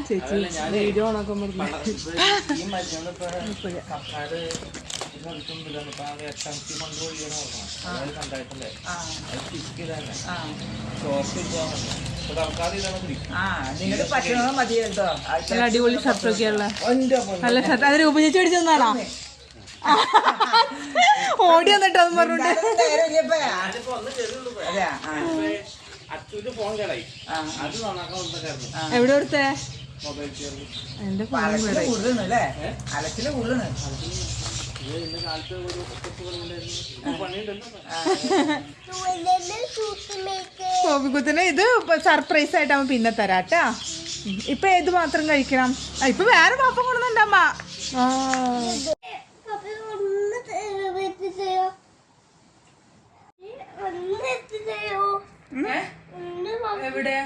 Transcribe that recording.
ചേച്ചി വീഡിയോ ഓണാക്കാൻ അടിപൊളി ഷർട്ടൊക്കെയുള്ള നല്ല ഷർട്ട്. അത് രൂപ ചേച്ചി അടിച്ചു തന്നാണോ? ഓടി വന്നിട്ട് അത് പറഞ്ഞോണ്ട് എവിടെ കൊടുത്തേ? എന്റെ കോപിക്കുത്തിന് ഇത് സർപ്രൈസ് ആയിട്ടാകുമ്പോ പിന്നെ തരാട്ടാ. ഇപ്പൊ ഏത് മാത്രം കഴിക്കണം? ഇപ്പൊ വേറെ പാപ്പം കൊണ്ടുവന്നുണ്ടമ്മ. എവിടെ?